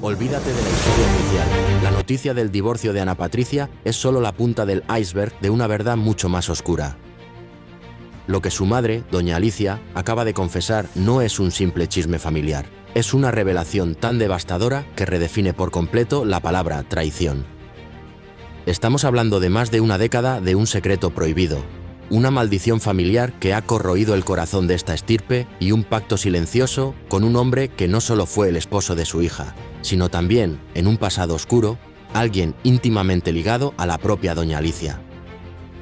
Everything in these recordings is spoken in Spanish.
Olvídate de la historia oficial. La noticia del divorcio de Ana Patricia es solo la punta del iceberg de una verdad mucho más oscura. Lo que su madre, doña Alicia, acaba de confesar no es un simple chisme familiar. Es una revelación tan devastadora que redefine por completo la palabra traición. Estamos hablando de más de una década de un secreto prohibido, una maldición familiar que ha corroído el corazón de esta estirpe y un pacto silencioso con un hombre que no solo fue el esposo de su hija, sino también, en un pasado oscuro, alguien íntimamente ligado a la propia doña Alicia.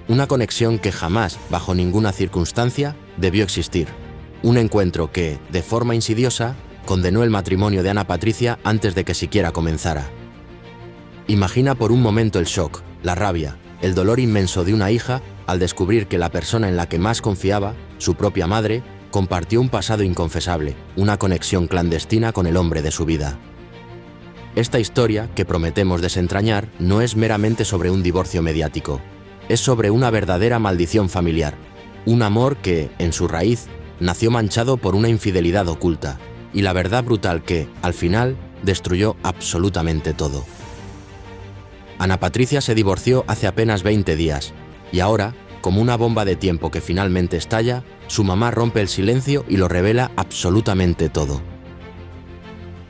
Una conexión que jamás, bajo ninguna circunstancia, debió existir. Un encuentro que, de forma insidiosa, condenó el matrimonio de Ana Patricia antes de que siquiera comenzara. Imagina por un momento el shock, la rabia, el dolor inmenso de una hija al descubrir que la persona en la que más confiaba, su propia madre, compartió un pasado inconfesable, una conexión clandestina con el hombre de su vida. Esta historia, que prometemos desentrañar, no es meramente sobre un divorcio mediático. Es sobre una verdadera maldición familiar, un amor que, en su raíz, nació manchado por una infidelidad oculta, y la verdad brutal que, al final, destruyó absolutamente todo. Ana Patricia se divorció hace apenas 20 días, y ahora, como una bomba de tiempo que finalmente estalla, su mamá rompe el silencio y lo revela absolutamente todo.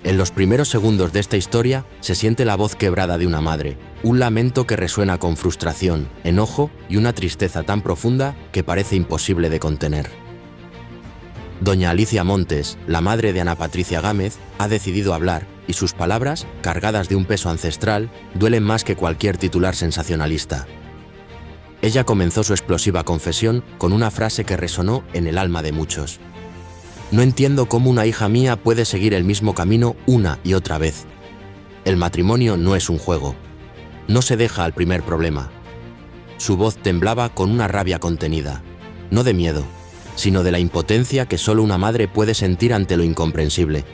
En los primeros segundos de esta historia se siente la voz quebrada de una madre, un lamento que resuena con frustración, enojo y una tristeza tan profunda que parece imposible de contener. Doña Alicia Montes, la madre de Ana Patricia Gámez, ha decidido hablar y sus palabras, cargadas de un peso ancestral, duelen más que cualquier titular sensacionalista. Ella comenzó su explosiva confesión con una frase que resonó en el alma de muchos. No entiendo cómo una hija mía puede seguir el mismo camino una y otra vez. El matrimonio no es un juego. No se deja al primer problema. Su voz temblaba con una rabia contenida, no de miedo, sino de la impotencia que solo una madre puede sentir ante lo incomprensible.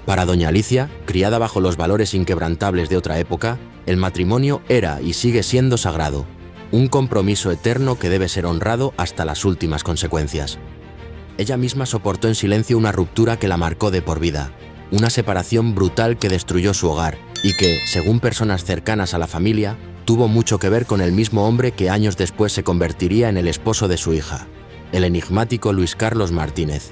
Para doña Alicia, criada bajo los valores inquebrantables de otra época, el matrimonio era y sigue siendo sagrado, un compromiso eterno que debe ser honrado hasta las últimas consecuencias. Ella misma soportó en silencio una ruptura que la marcó de por vida, una separación brutal que destruyó su hogar y que, según personas cercanas a la familia, tuvo mucho que ver con el mismo hombre que años después se convertiría en el esposo de su hija, el enigmático Luis Carlos Martínez.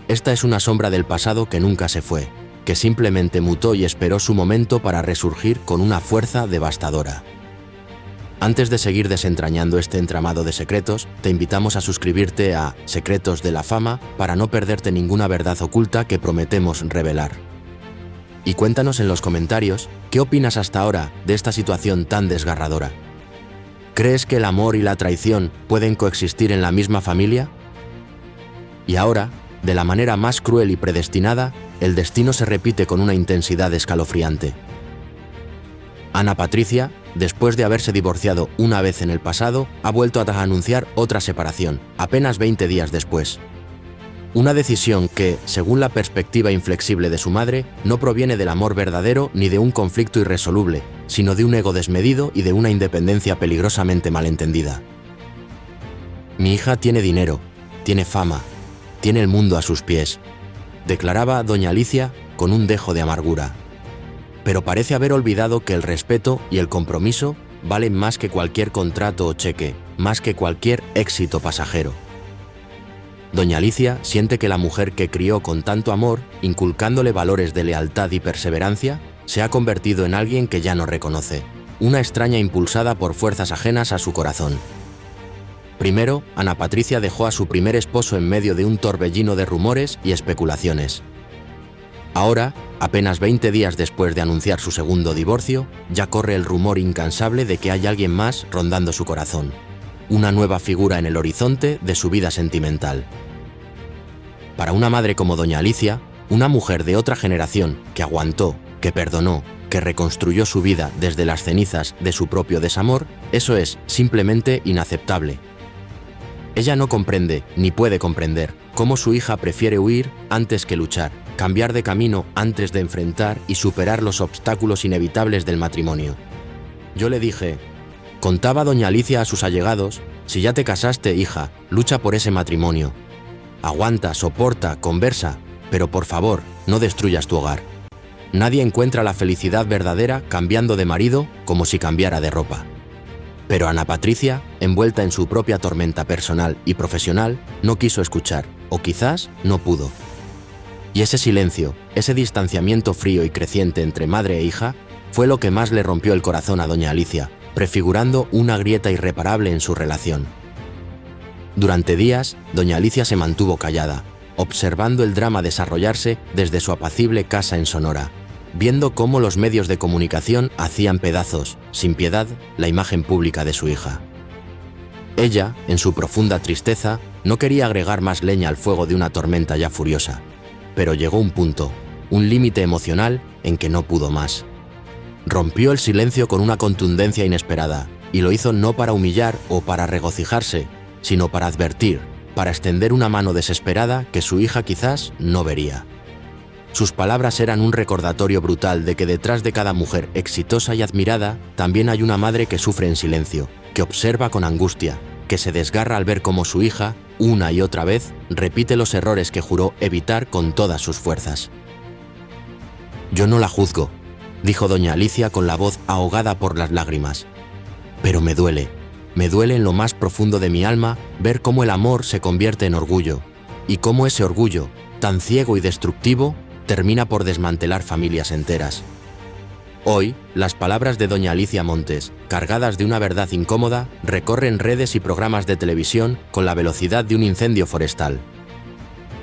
Esta es una sombra del pasado que nunca se fue, que simplemente mutó y esperó su momento para resurgir con una fuerza devastadora. Antes de seguir desentrañando este entramado de secretos, te invitamos a suscribirte a Secretos de la Fama para no perderte ninguna verdad oculta que prometemos revelar. Y cuéntanos en los comentarios qué opinas hasta ahora de esta situación tan desgarradora. ¿Crees que el amor y la traición pueden coexistir en la misma familia? Y ahora, de la manera más cruel y predestinada, el destino se repite con una intensidad escalofriante. Ana Patricia, después de haberse divorciado una vez en el pasado, ha vuelto a anunciar otra separación, apenas 20 días después. Una decisión que, según la perspectiva inflexible de su madre, no proviene del amor verdadero ni de un conflicto irresoluble, sino de un ego desmedido y de una independencia peligrosamente malentendida. Mi hija tiene dinero, tiene fama, tiene el mundo a sus pies, declaraba doña Alicia con un dejo de amargura. Pero parece haber olvidado que el respeto y el compromiso valen más que cualquier contrato o cheque, más que cualquier éxito pasajero. Doña Alicia siente que la mujer que crió con tanto amor, inculcándole valores de lealtad y perseverancia, se ha convertido en alguien que ya no reconoce, una extraña impulsada por fuerzas ajenas a su corazón. Primero, Ana Patricia dejó a su primer esposo en medio de un torbellino de rumores y especulaciones. Ahora, apenas 20 días después de anunciar su segundo divorcio, ya corre el rumor incansable de que hay alguien más rondando su corazón, una nueva figura en el horizonte de su vida sentimental. Para una madre como doña Alicia, una mujer de otra generación que aguantó, que perdonó, que reconstruyó su vida desde las cenizas de su propio desamor, eso es simplemente inaceptable. Ella no comprende, ni puede comprender, cómo su hija prefiere huir antes que luchar, cambiar de camino antes de enfrentar y superar los obstáculos inevitables del matrimonio. Yo le dije, contaba doña Alicia a sus allegados, si ya te casaste, hija, lucha por ese matrimonio. Aguanta, soporta, conversa, pero por favor, no destruyas tu hogar. Nadie encuentra la felicidad verdadera cambiando de marido como si cambiara de ropa. Pero Ana Patricia, envuelta en su propia tormenta personal y profesional, no quiso escuchar, o quizás no pudo. Y ese silencio, ese distanciamiento frío y creciente entre madre e hija, fue lo que más le rompió el corazón a doña Alicia, prefigurando una grieta irreparable en su relación. Durante días, doña Alicia se mantuvo callada, observando el drama desarrollarse desde su apacible casa en Sonora, viendo cómo los medios de comunicación hacían pedazos, sin piedad, la imagen pública de su hija. Ella, en su profunda tristeza, no quería agregar más leña al fuego de una tormenta ya furiosa, pero llegó un punto, un límite emocional en que no pudo más. Rompió el silencio con una contundencia inesperada, y lo hizo no para humillar o para regocijarse, sino para advertir, para extender una mano desesperada que su hija quizás no vería. Sus palabras eran un recordatorio brutal de que detrás de cada mujer exitosa y admirada también hay una madre que sufre en silencio, que observa con angustia, que se desgarra al ver cómo su hija, una y otra vez, repite los errores que juró evitar con todas sus fuerzas. «Yo no la juzgo», dijo doña Alicia con la voz ahogada por las lágrimas. «Pero me duele en lo más profundo de mi alma ver cómo el amor se convierte en orgullo, y cómo ese orgullo, tan ciego y destructivo, termina por desmantelar familias enteras». Hoy, las palabras de doña Alicia Montes, cargadas de una verdad incómoda, recorren redes y programas de televisión con la velocidad de un incendio forestal.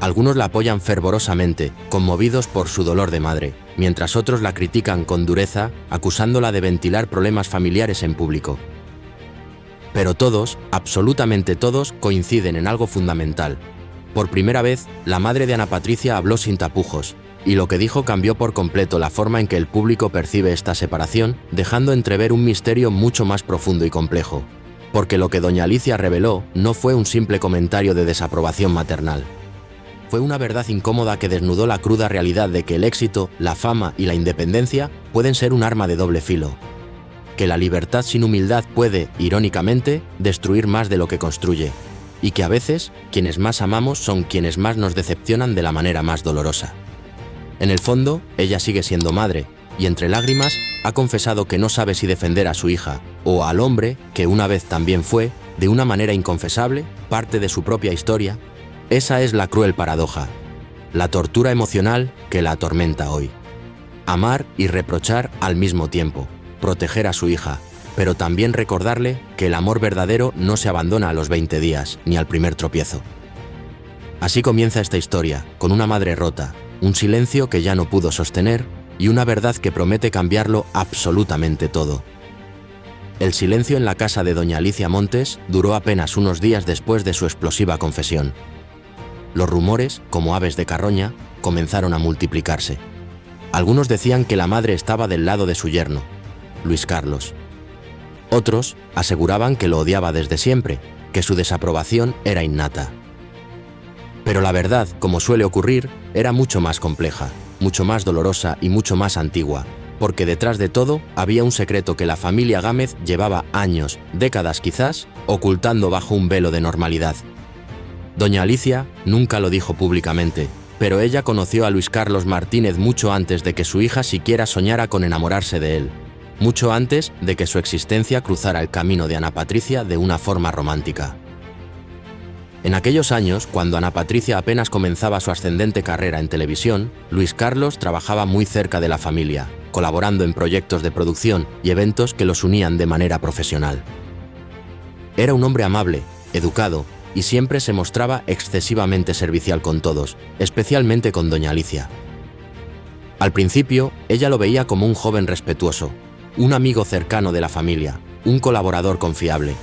Algunos la apoyan fervorosamente, conmovidos por su dolor de madre, mientras otros la critican con dureza, acusándola de ventilar problemas familiares en público. Pero todos, absolutamente todos, coinciden en algo fundamental. Por primera vez, la madre de Ana Patricia habló sin tapujos, y lo que dijo cambió por completo la forma en que el público percibe esta separación, dejando entrever un misterio mucho más profundo y complejo. Porque lo que doña Alicia reveló no fue un simple comentario de desaprobación maternal. Fue una verdad incómoda que desnudó la cruda realidad de que el éxito, la fama y la independencia pueden ser un arma de doble filo. Que la libertad sin humildad puede, irónicamente, destruir más de lo que construye. Y que a veces, quienes más amamos son quienes más nos decepcionan de la manera más dolorosa. En el fondo, ella sigue siendo madre, y entre lágrimas ha confesado que no sabe si defender a su hija, o al hombre, que una vez también fue, de una manera inconfesable, parte de su propia historia. Esa es la cruel paradoja, la tortura emocional que la atormenta hoy. Amar y reprochar al mismo tiempo, proteger a su hija, pero también recordarle que el amor verdadero no se abandona a los 20 días, ni al primer tropiezo. Así comienza esta historia, con una madre rota, un silencio que ya no pudo sostener y una verdad que promete cambiarlo absolutamente todo. El silencio en la casa de doña Alicia Montes duró apenas unos días después de su explosiva confesión. Los rumores, como aves de carroña, comenzaron a multiplicarse. Algunos decían que la madre estaba del lado de su yerno, Luis Carlos. Otros aseguraban que lo odiaba desde siempre, que su desaprobación era innata. Pero la verdad, como suele ocurrir, era mucho más compleja, mucho más dolorosa y mucho más antigua, porque detrás de todo había un secreto que la familia Gámez llevaba años, décadas quizás, ocultando bajo un velo de normalidad. Doña Alicia nunca lo dijo públicamente, pero ella conoció a Luis Carlos Martínez mucho antes de que su hija siquiera soñara con enamorarse de él, mucho antes de que su existencia cruzara el camino de Ana Patricia de una forma romántica. En aquellos años, cuando Ana Patricia apenas comenzaba su ascendente carrera en televisión, Luis Carlos trabajaba muy cerca de la familia, colaborando en proyectos de producción y eventos que los unían de manera profesional. Era un hombre amable, educado, y siempre se mostraba excesivamente servicial con todos, especialmente con doña Alicia. Al principio, ella lo veía como un joven respetuoso, un amigo cercano de la familia, un colaborador confiable.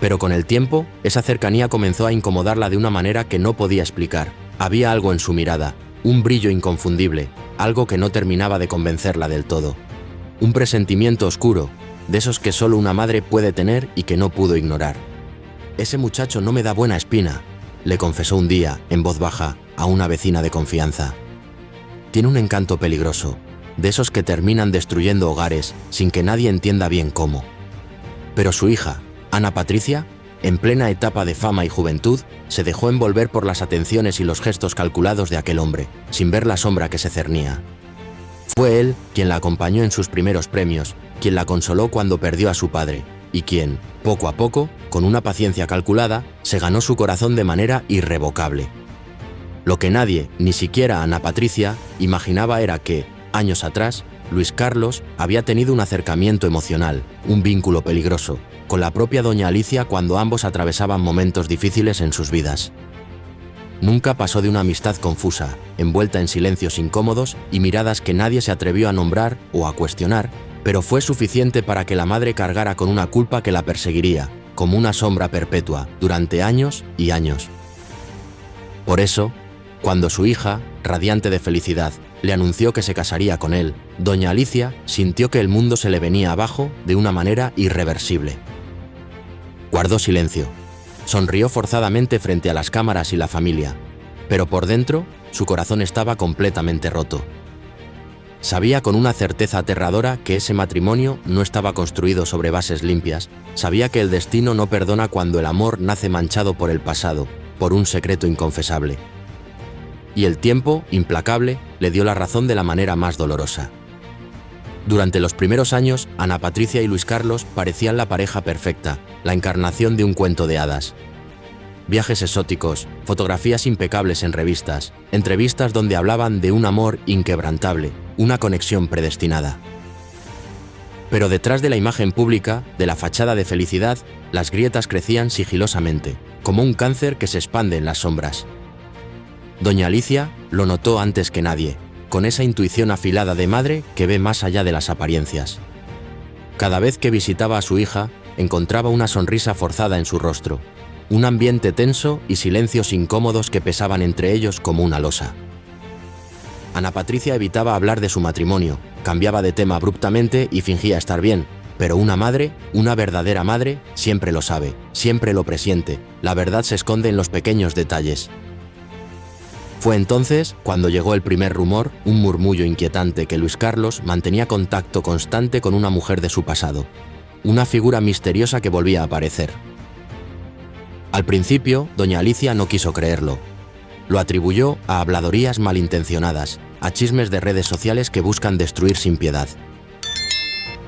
Pero con el tiempo, esa cercanía comenzó a incomodarla de una manera que no podía explicar. Había algo en su mirada, un brillo inconfundible, algo que no terminaba de convencerla del todo. Un presentimiento oscuro, de esos que solo una madre puede tener y que no pudo ignorar. «Ese muchacho no me da buena espina», le confesó un día, en voz baja, a una vecina de confianza. «Tiene un encanto peligroso, de esos que terminan destruyendo hogares sin que nadie entienda bien cómo». Pero su hija, Ana Patricia, en plena etapa de fama y juventud, se dejó envolver por las atenciones y los gestos calculados de aquel hombre, sin ver la sombra que se cernía. Fue él quien la acompañó en sus primeros premios, quien la consoló cuando perdió a su padre, y quien, poco a poco, con una paciencia calculada, se ganó su corazón de manera irrevocable. Lo que nadie, ni siquiera Ana Patricia, imaginaba era que, años atrás, Luis Carlos había tenido un acercamiento emocional, un vínculo peligroso, con la propia doña Alicia cuando ambos atravesaban momentos difíciles en sus vidas. Nunca pasó de una amistad confusa, envuelta en silencios incómodos y miradas que nadie se atrevió a nombrar o a cuestionar, pero fue suficiente para que la madre cargara con una culpa que la perseguiría, como una sombra perpetua, durante años y años. Por eso, cuando su hija, radiante de felicidad, le anunció que se casaría con él, doña Alicia sintió que el mundo se le venía abajo de una manera irreversible. Guardó silencio. Sonrió forzadamente frente a las cámaras y la familia, pero por dentro su corazón estaba completamente roto. Sabía con una certeza aterradora que ese matrimonio no estaba construido sobre bases limpias, sabía que el destino no perdona cuando el amor nace manchado por el pasado, por un secreto inconfesable. Y el tiempo, implacable, le dio la razón de la manera más dolorosa. Durante los primeros años, Ana Patricia y Luis Carlos parecían la pareja perfecta, la encarnación de un cuento de hadas. Viajes exóticos, fotografías impecables en revistas, entrevistas donde hablaban de un amor inquebrantable, una conexión predestinada. Pero detrás de la imagen pública, de la fachada de felicidad, las grietas crecían sigilosamente, como un cáncer que se expande en las sombras. Doña Alicia lo notó antes que nadie, con esa intuición afilada de madre que ve más allá de las apariencias. Cada vez que visitaba a su hija, encontraba una sonrisa forzada en su rostro, un ambiente tenso y silencios incómodos que pesaban entre ellos como una losa. Ana Patricia evitaba hablar de su matrimonio, cambiaba de tema abruptamente y fingía estar bien, pero una madre, una verdadera madre, siempre lo sabe, siempre lo presiente, la verdad se esconde en los pequeños detalles. Fue entonces cuando llegó el primer rumor, un murmullo inquietante que Luis Carlos mantenía contacto constante con una mujer de su pasado, una figura misteriosa que volvía a aparecer. Al principio, doña Alicia no quiso creerlo. Lo atribuyó a habladurías malintencionadas, a chismes de redes sociales que buscan destruir sin piedad.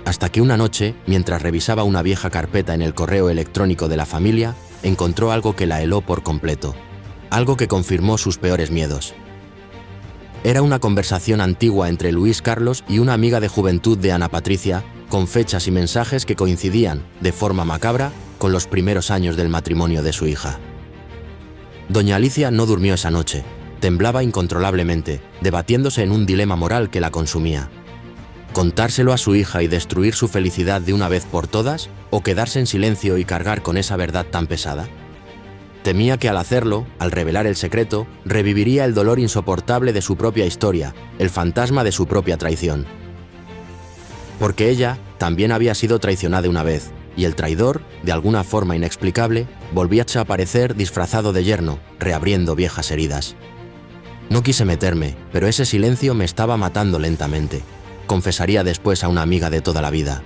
Hasta que una noche, mientras revisaba una vieja carpeta en el correo electrónico de la familia, encontró algo que la heló por completo. Algo que confirmó sus peores miedos. Era una conversación antigua entre Luis Carlos y una amiga de juventud de Ana Patricia, con fechas y mensajes que coincidían, de forma macabra, con los primeros años del matrimonio de su hija. Doña Alicia no durmió esa noche, temblaba incontrolablemente, debatiéndose en un dilema moral que la consumía. ¿Contárselo a su hija y destruir su felicidad de una vez por todas, o quedarse en silencio y cargar con esa verdad tan pesada? Temía que al hacerlo, al revelar el secreto, reviviría el dolor insoportable de su propia historia, el fantasma de su propia traición. Porque ella también había sido traicionada una vez, y el traidor, de alguna forma inexplicable, volvía a aparecer disfrazado de yerno, reabriendo viejas heridas. No quise meterme, pero ese silencio me estaba matando lentamente, confesaría después a una amiga de toda la vida.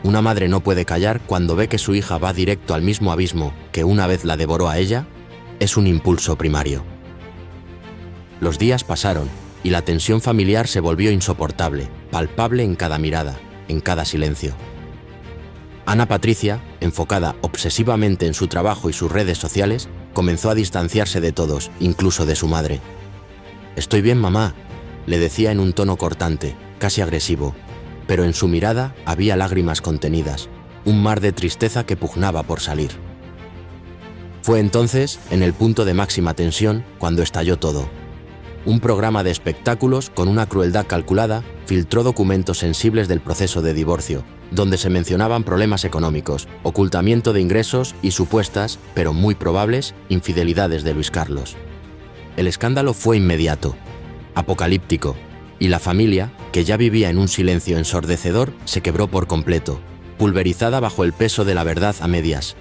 ¿Una madre no puede callar cuando ve que su hija va directo al mismo abismo que una vez la devoró a ella? Es un impulso primario. Los días pasaron y la tensión familiar se volvió insoportable, palpable en cada mirada, en cada silencio. Ana Patricia, enfocada obsesivamente en su trabajo y sus redes sociales, comenzó a distanciarse de todos, incluso de su madre. «Estoy bien, mamá», le decía en un tono cortante, casi agresivo, pero en su mirada había lágrimas contenidas, un mar de tristeza que pugnaba por salir. Fue entonces, en el punto de máxima tensión, cuando estalló todo. Un programa de espectáculos con una crueldad calculada filtró documentos sensibles del proceso de divorcio, donde se mencionaban problemas económicos, ocultamiento de ingresos y supuestas, pero muy probables, infidelidades de Luis Carlos. El escándalo fue inmediato, apocalíptico, y la familia, que ya vivía en un silencio ensordecedor, se quebró por completo, pulverizada bajo el peso de la verdad a medias.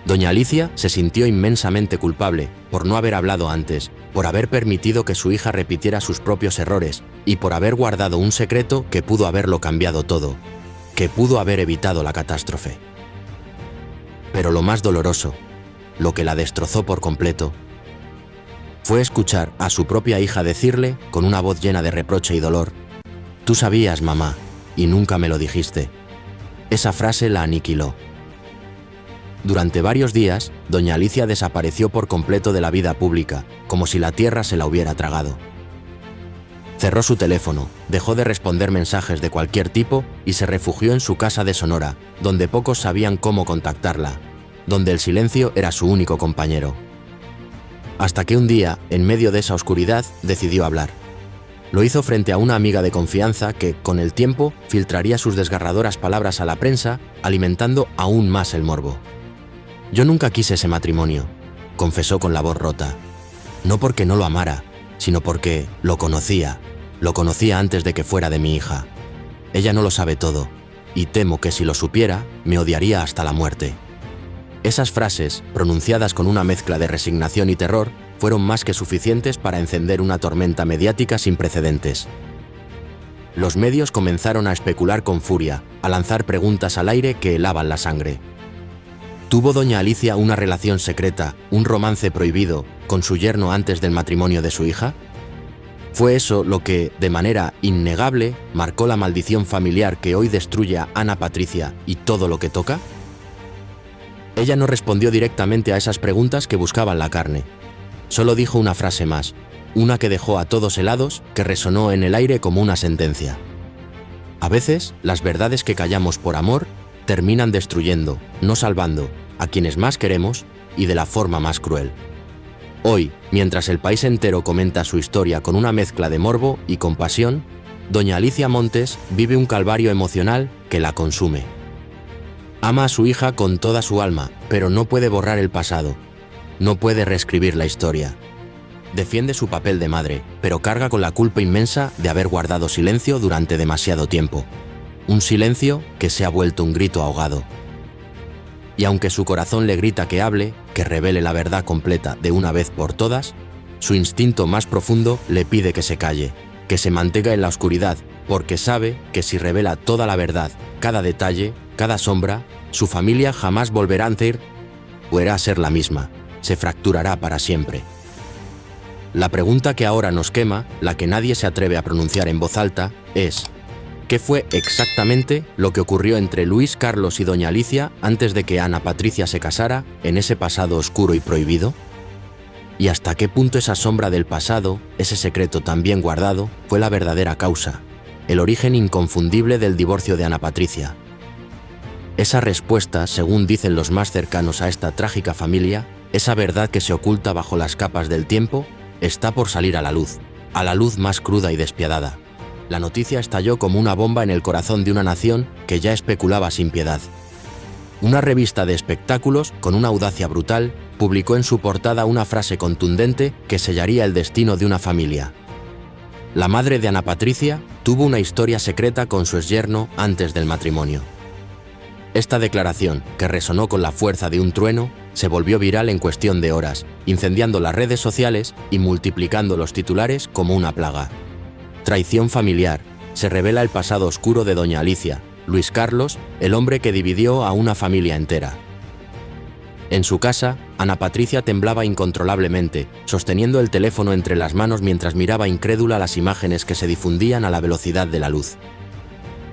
Doña Alicia se sintió inmensamente culpable por no haber hablado antes, por haber permitido que su hija repitiera sus propios errores y por haber guardado un secreto que pudo haberlo cambiado todo, que pudo haber evitado la catástrofe. Pero lo más doloroso, lo que la destrozó por completo, fue escuchar a su propia hija decirle, con una voz llena de reproche y dolor, Tú sabías, mamá, y nunca me lo dijiste. Esa frase la aniquiló. Durante varios días, doña Alicia desapareció por completo de la vida pública, como si la tierra se la hubiera tragado. Cerró su teléfono, dejó de responder mensajes de cualquier tipo y se refugió en su casa de Sonora, donde pocos sabían cómo contactarla, donde el silencio era su único compañero. Hasta que un día, en medio de esa oscuridad, decidió hablar. Lo hizo frente a una amiga de confianza que, con el tiempo, filtraría sus desgarradoras palabras a la prensa, alimentando aún más el morbo. Yo nunca quise ese matrimonio, confesó con la voz rota. No porque no lo amara, sino porque lo conocía antes de que fuera de mi hija. Ella no lo sabe todo, y temo que si lo supiera, me odiaría hasta la muerte. Esas frases, pronunciadas con una mezcla de resignación y terror, fueron más que suficientes para encender una tormenta mediática sin precedentes. Los medios comenzaron a especular con furia, a lanzar preguntas al aire que helaban la sangre. ¿Tuvo doña Alicia una relación secreta, un romance prohibido, con su yerno antes del matrimonio de su hija? ¿Fue eso lo que, de manera innegable, marcó la maldición familiar que hoy destruye a Ana Patricia y todo lo que toca? Ella no respondió directamente a esas preguntas que buscaban la carne. Solo dijo una frase más, una que dejó a todos helados, que resonó en el aire como una sentencia. A veces, las verdades que callamos por amor terminan destruyendo, no salvando, a quienes más queremos y de la forma más cruel. Hoy, mientras el país entero comenta su historia con una mezcla de morbo y compasión, doña Alicia Montes vive un calvario emocional que la consume. Ama a su hija con toda su alma, pero no puede borrar el pasado. No puede reescribir la historia. Defiende su papel de madre, pero carga con la culpa inmensa de haber guardado silencio durante demasiado tiempo. Un silencio que se ha vuelto un grito ahogado. Y aunque su corazón le grita que hable, que revele la verdad completa de una vez por todas, su instinto más profundo le pide que se calle, que se mantenga en la oscuridad, porque sabe que si revela toda la verdad, cada detalle, cada sombra, su familia jamás volverá a ser la misma, se fracturará para siempre. La pregunta que ahora nos quema, la que nadie se atreve a pronunciar en voz alta, es: ¿qué fue exactamente lo que ocurrió entre Luis Carlos y doña Alicia antes de que Ana Patricia se casara en ese pasado oscuro y prohibido? ¿Y hasta qué punto esa sombra del pasado, ese secreto tan bien guardado, fue la verdadera causa, el origen inconfundible del divorcio de Ana Patricia? Esa respuesta, según dicen los más cercanos a esta trágica familia, esa verdad que se oculta bajo las capas del tiempo, está por salir a la luz más cruda y despiadada. La noticia estalló como una bomba en el corazón de una nación que ya especulaba sin piedad. Una revista de espectáculos, con una audacia brutal, publicó en su portada una frase contundente que sellaría el destino de una familia. La madre de Ana Patricia tuvo una historia secreta con su exyerno antes del matrimonio. Esta declaración, que resonó con la fuerza de un trueno, se volvió viral en cuestión de horas, incendiando las redes sociales y multiplicando los titulares como una plaga. Traición familiar. Se revela el pasado oscuro de doña Alicia, Luis Carlos, el hombre que dividió a una familia entera. En su casa, Ana Patricia temblaba incontrolablemente, sosteniendo el teléfono entre las manos mientras miraba incrédula las imágenes que se difundían a la velocidad de la luz.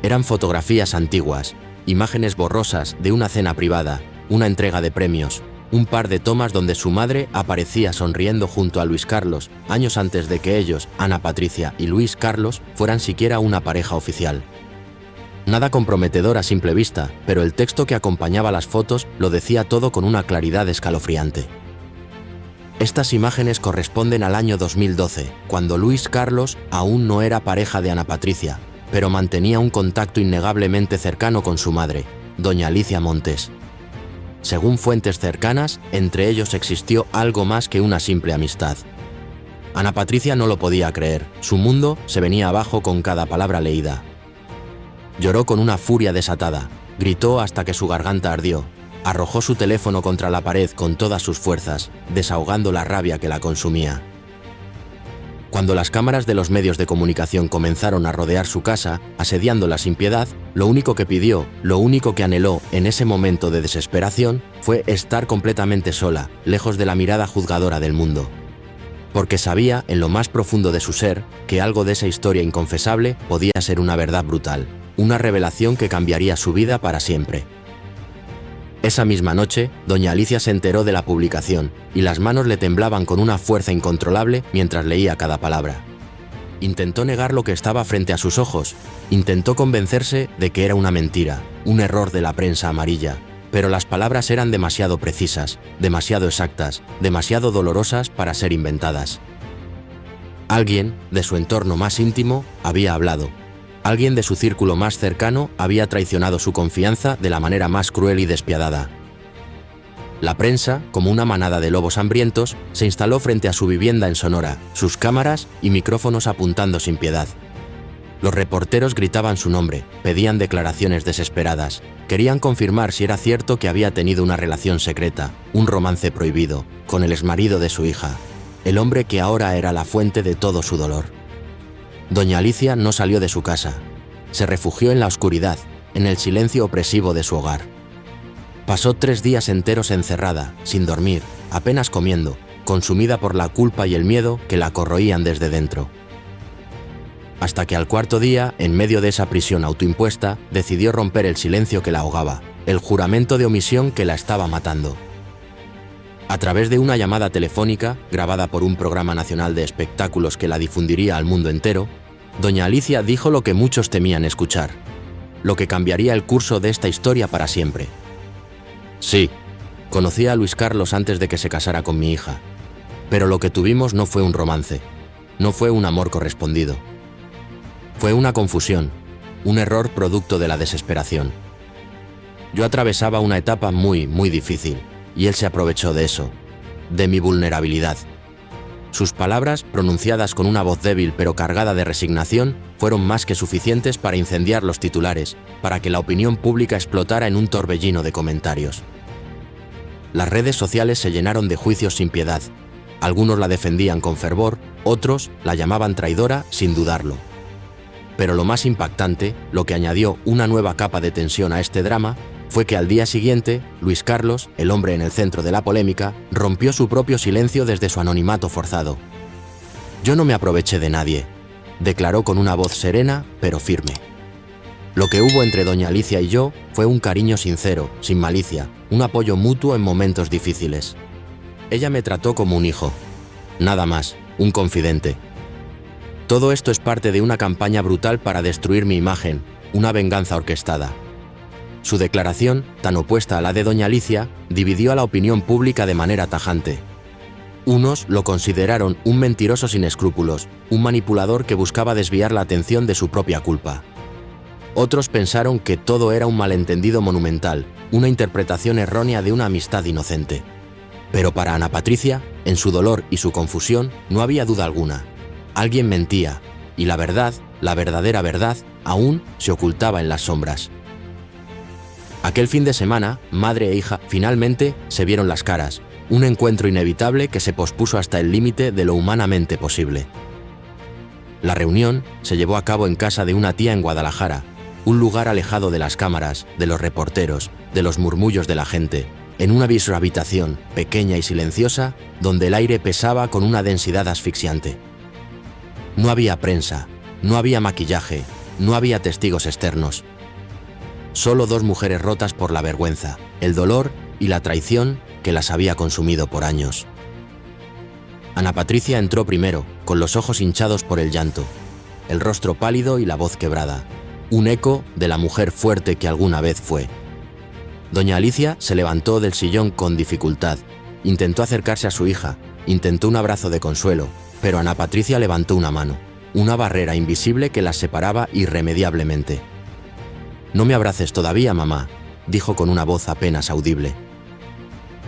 Eran fotografías antiguas, imágenes borrosas de una cena privada, una entrega de premios, un par de tomas donde su madre aparecía sonriendo junto a Luis Carlos, años antes de que ellos, Ana Patricia y Luis Carlos, fueran siquiera una pareja oficial. Nada comprometedor a simple vista, pero el texto que acompañaba las fotos lo decía todo con una claridad escalofriante. Estas imágenes corresponden al año 2012, cuando Luis Carlos aún no era pareja de Ana Patricia, pero mantenía un contacto innegablemente cercano con su madre, doña Alicia Montes. Según fuentes cercanas, entre ellos existió algo más que una simple amistad. Ana Patricia no lo podía creer, su mundo se venía abajo con cada palabra leída. Lloró con una furia desatada, gritó hasta que su garganta ardió, arrojó su teléfono contra la pared con todas sus fuerzas, desahogando la rabia que la consumía. Cuando las cámaras de los medios de comunicación comenzaron a rodear su casa, asediándola sin piedad, lo único que pidió, lo único que anheló en ese momento de desesperación fue estar completamente sola, lejos de la mirada juzgadora del mundo. porque sabía en lo más profundo de su ser que algo de esa historia inconfesable podía ser una verdad brutal, una revelación que cambiaría su vida para siempre. Esa misma noche, doña Alicia se enteró de la publicación y las manos le temblaban con una fuerza incontrolable mientras leía cada palabra. Intentó negar lo que estaba frente a sus ojos, intentó convencerse de que era una mentira, un error de la prensa amarilla, pero las palabras eran demasiado precisas, demasiado exactas, demasiado dolorosas para ser inventadas. Alguien, de su entorno más íntimo, había hablado. Alguien de su círculo más cercano había traicionado su confianza de la manera más cruel y despiadada. La prensa, como una manada de lobos hambrientos, se instaló frente a su vivienda en Sonora, sus cámaras y micrófonos apuntando sin piedad. Los reporteros gritaban su nombre, pedían declaraciones desesperadas, querían confirmar si era cierto que había tenido una relación secreta, un romance prohibido, con el exmarido de su hija, el hombre que ahora era la fuente de todo su dolor. Doña Alicia no salió de su casa. Se refugió en la oscuridad, en el silencio opresivo de su hogar. Pasó 3 días enteros encerrada, sin dormir, apenas comiendo, consumida por la culpa y el miedo que la corroían desde dentro. Hasta que al 4.º día, en medio de esa prisión autoimpuesta, decidió romper el silencio que la ahogaba, el juramento de omisión que la estaba matando. A través de una llamada telefónica, grabada por un programa nacional de espectáculos que la difundiría al mundo entero, doña Alicia dijo lo que muchos temían escuchar, lo que cambiaría el curso de esta historia para siempre. Sí, conocí a Luis Carlos antes de que se casara con mi hija, pero lo que tuvimos no fue un romance, no fue un amor correspondido. Fue una confusión, un error producto de la desesperación. Yo atravesaba una etapa muy difícil, y él se aprovechó de eso, de mi vulnerabilidad. Sus palabras, pronunciadas con una voz débil pero cargada de resignación, fueron más que suficientes para incendiar los titulares, para que la opinión pública explotara en un torbellino de comentarios. Las redes sociales se llenaron de juicios sin piedad. Algunos la defendían con fervor, otros la llamaban traidora sin dudarlo. Pero lo más impactante, lo que añadió una nueva capa de tensión a este drama, fue que al día siguiente, Luis Carlos, el hombre en el centro de la polémica, rompió su propio silencio desde su anonimato forzado. «Yo no me aproveché de nadie», declaró con una voz serena pero firme. Lo que hubo entre doña Alicia y yo fue un cariño sincero, sin malicia, un apoyo mutuo en momentos difíciles. Ella me trató como un hijo, nada más, un confidente. Todo esto es parte de una campaña brutal para destruir mi imagen, una venganza orquestada. Su declaración, tan opuesta a la de doña Alicia, dividió a la opinión pública de manera tajante. Unos lo consideraron un mentiroso sin escrúpulos, un manipulador que buscaba desviar la atención de su propia culpa. Otros pensaron que todo era un malentendido monumental, una interpretación errónea de una amistad inocente. Pero para Ana Patricia, en su dolor y su confusión, no había duda alguna. Alguien mentía, y la verdad, la verdadera verdad, aún se ocultaba en las sombras. Aquel fin de semana, madre e hija finalmente se vieron las caras, un encuentro inevitable que se pospuso hasta el límite de lo humanamente posible. La reunión se llevó a cabo en casa de una tía en Guadalajara, un lugar alejado de las cámaras, de los reporteros, de los murmullos de la gente, en una habitación pequeña y silenciosa donde el aire pesaba con una densidad asfixiante. No había prensa, no había maquillaje, no había testigos externos. Solo 2 mujeres rotas por la vergüenza, el dolor y la traición que las había consumido por años. Ana Patricia entró primero, con los ojos hinchados por el llanto, el rostro pálido y la voz quebrada, un eco de la mujer fuerte que alguna vez fue. Doña Alicia se levantó del sillón con dificultad, intentó acercarse a su hija, intentó un abrazo de consuelo, pero Ana Patricia levantó una mano, una barrera invisible que las separaba irremediablemente. «No me abraces todavía, mamá», dijo con una voz apenas audible.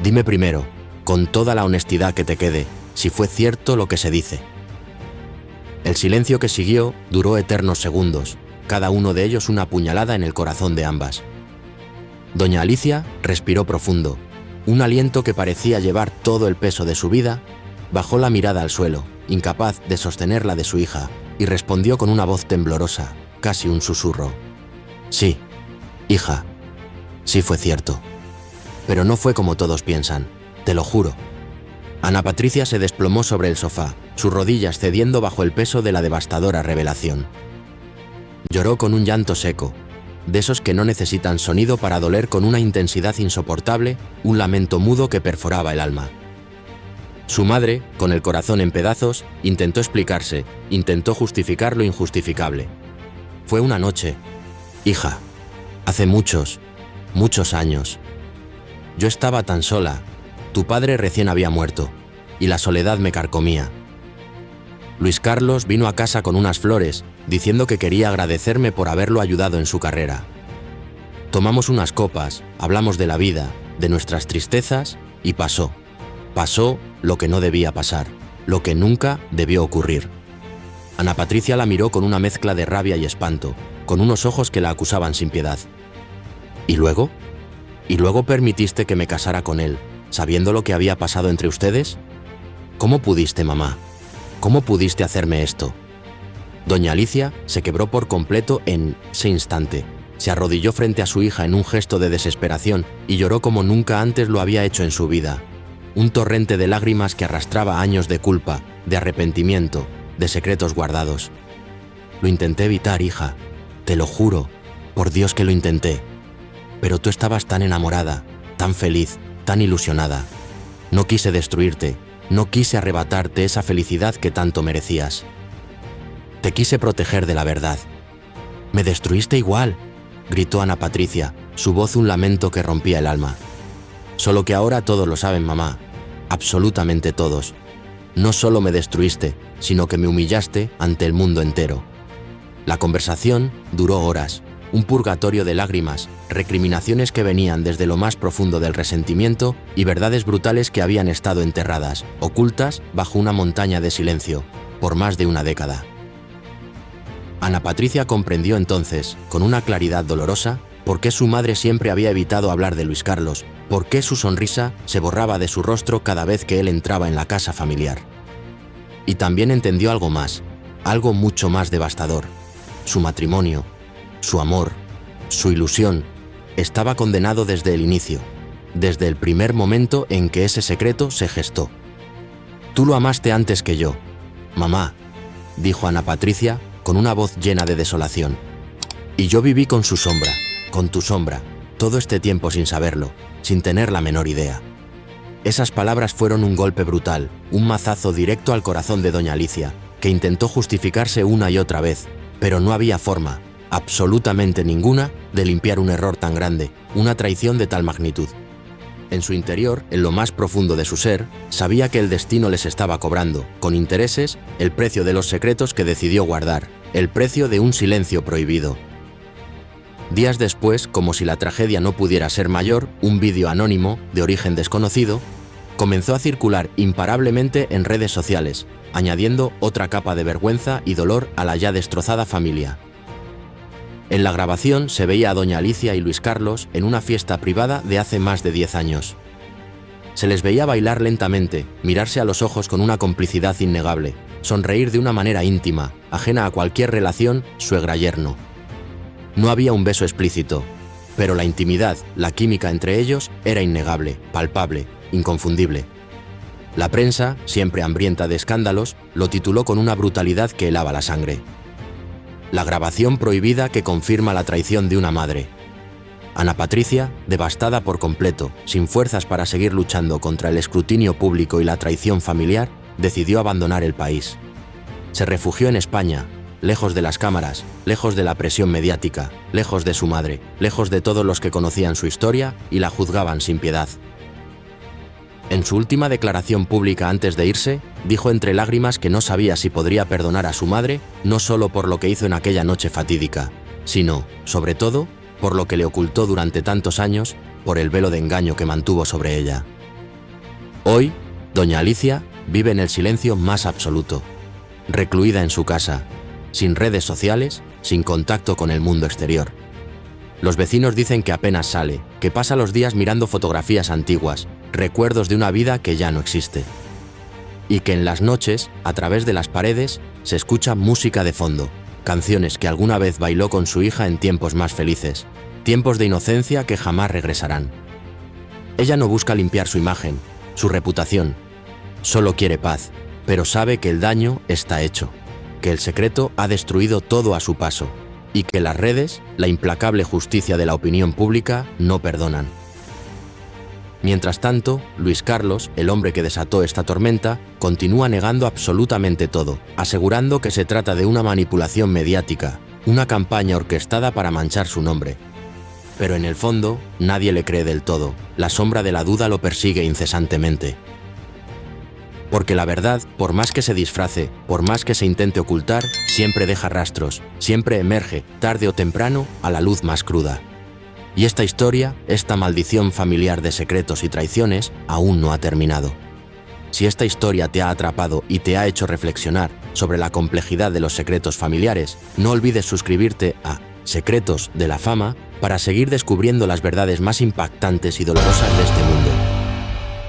«Dime primero, con toda la honestidad que te quede, si fue cierto lo que se dice». El silencio que siguió duró eternos segundos, cada uno de ellos una puñalada en el corazón de ambas. Doña Alicia respiró profundo, un aliento que parecía llevar todo el peso de su vida, bajó la mirada al suelo, incapaz de sostener la de su hija, y respondió con una voz temblorosa, casi un susurro. «Sí, hija, sí fue cierto. Pero no fue como todos piensan, te lo juro. Ana Patricia se desplomó sobre el sofá, sus rodillas cediendo bajo el peso de la devastadora revelación. Lloró con un llanto seco, de esos que no necesitan sonido para doler con una intensidad insoportable, un lamento mudo que perforaba el alma. Su madre, con el corazón en pedazos, intentó explicarse, intentó justificar lo injustificable. Fue una noche. Hija, hace muchos años. Yo estaba tan sola. Tu padre recién había muerto, y la soledad me carcomía. Luis Carlos vino a casa con unas flores, diciendo que quería agradecerme por haberlo ayudado en su carrera. Tomamos unas copas, hablamos de la vida, de nuestras tristezas, y pasó. Pasó lo que no debía pasar, lo que nunca debió ocurrir. Ana Patricia la miró con una mezcla de rabia y espanto, con unos ojos que la acusaban sin piedad. ¿Y luego? ¿Y luego permitiste que me casara con él, sabiendo lo que había pasado entre ustedes? ¿Cómo pudiste, mamá? ¿Cómo pudiste hacerme esto? Doña Alicia se quebró por completo en ese instante. Se arrodilló frente a su hija en un gesto de desesperación y lloró como nunca antes lo había hecho en su vida. Un torrente de lágrimas que arrastraba años de culpa, de arrepentimiento, de secretos guardados. Lo intenté evitar, hija. Te lo juro. Por Dios que lo intenté. Pero tú estabas tan enamorada, tan feliz, tan ilusionada. No quise destruirte, no quise arrebatarte esa felicidad que tanto merecías. Te quise proteger de la verdad. «Me destruiste igual», gritó Ana Patricia, su voz un lamento que rompía el alma. «Solo que ahora todos lo saben, mamá, absolutamente todos. No solo me destruiste, sino que me humillaste ante el mundo entero». La conversación duró horas, un purgatorio de lágrimas, recriminaciones que venían desde lo más profundo del resentimiento y verdades brutales que habían estado enterradas, ocultas bajo una montaña de silencio, por más de una década. Ana Patricia comprendió entonces, con una claridad dolorosa, por qué su madre siempre había evitado hablar de Luis Carlos, por qué su sonrisa se borraba de su rostro cada vez que él entraba en la casa familiar. Y también entendió algo más, algo mucho más devastador. Su matrimonio, su amor, su ilusión, estaba condenado desde el inicio, desde el primer momento en que ese secreto se gestó. «Tú lo amaste antes que yo, mamá», dijo Ana Patricia con una voz llena de desolación. «Y yo viví con su sombra, con tu sombra, todo este tiempo sin saberlo, sin tener la menor idea». Esas palabras fueron un golpe brutal, un mazazo directo al corazón de doña Alicia, que intentó justificarse una y otra vez, pero no había forma, absolutamente ninguna, de limpiar un error tan grande, una traición de tal magnitud. En su interior, en lo más profundo de su ser, sabía que el destino les estaba cobrando, con intereses, el precio de los secretos que decidió guardar, el precio de un silencio prohibido. Días después, como si la tragedia no pudiera ser mayor, un vídeo anónimo, de origen desconocido, comenzó a circular imparablemente en redes sociales, añadiendo otra capa de vergüenza y dolor a la ya destrozada familia. En la grabación se veía a doña Alicia y Luis Carlos en una fiesta privada de hace más de 10 años. Se les veía bailar lentamente, mirarse a los ojos con una complicidad innegable, sonreír de una manera íntima, ajena a cualquier relación suegra-yerno. No había un beso explícito, pero la intimidad, la química entre ellos era innegable, palpable, inconfundible. La prensa, siempre hambrienta de escándalos, lo tituló con una brutalidad que helaba la sangre. La grabación prohibida que confirma la traición de una madre. Ana Patricia, devastada por completo, sin fuerzas para seguir luchando contra el escrutinio público y la traición familiar, decidió abandonar el país. Se refugió en España, lejos de las cámaras, lejos de la presión mediática, lejos de su madre, lejos de todos los que conocían su historia y la juzgaban sin piedad. En su última declaración pública antes de irse, dijo entre lágrimas que no sabía si podría perdonar a su madre, no solo por lo que hizo en aquella noche fatídica, sino, sobre todo, por lo que le ocultó durante tantos años, por el velo de engaño que mantuvo sobre ella. Hoy, doña Alicia vive en el silencio más absoluto, recluida en su casa, sin redes sociales, sin contacto con el mundo exterior. Los vecinos dicen que apenas sale, que pasa los días mirando fotografías antiguas, recuerdos de una vida que ya no existe. Y que en las noches, a través de las paredes, se escucha música de fondo, canciones que alguna vez bailó con su hija en tiempos más felices, tiempos de inocencia que jamás regresarán. Ella no busca limpiar su imagen, su reputación. Solo quiere paz, pero sabe que el daño está hecho, que el secreto ha destruido todo a su paso y que las redes, la implacable justicia de la opinión pública, no perdonan. Mientras tanto, Luis Carlos, el hombre que desató esta tormenta, continúa negando absolutamente todo, asegurando que se trata de una manipulación mediática, una campaña orquestada para manchar su nombre. Pero en el fondo, nadie le cree del todo, la sombra de la duda lo persigue incesantemente. Porque la verdad, por más que se disfrace, por más que se intente ocultar, siempre deja rastros, siempre emerge, tarde o temprano, a la luz más cruda. Y esta historia, esta maldición familiar de secretos y traiciones, aún no ha terminado. Si esta historia te ha atrapado y te ha hecho reflexionar sobre la complejidad de los secretos familiares, no olvides suscribirte a Secretos de la Fama para seguir descubriendo las verdades más impactantes y dolorosas de este mundo.